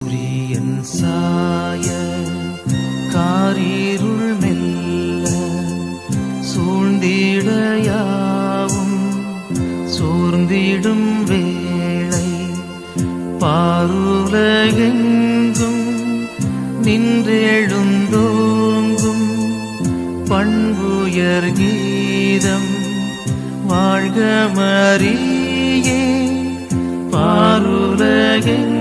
சூரியன் சாய காரிருள் மெல்ல சூழ்ந்திடையாவும் சோர்ந்திடும் வேளை பாருலகெங்கும் நின்றெழுந்தோங்கும் பண்புயர் கீதம் வாழ்க மரியே பாருலகெங்கும்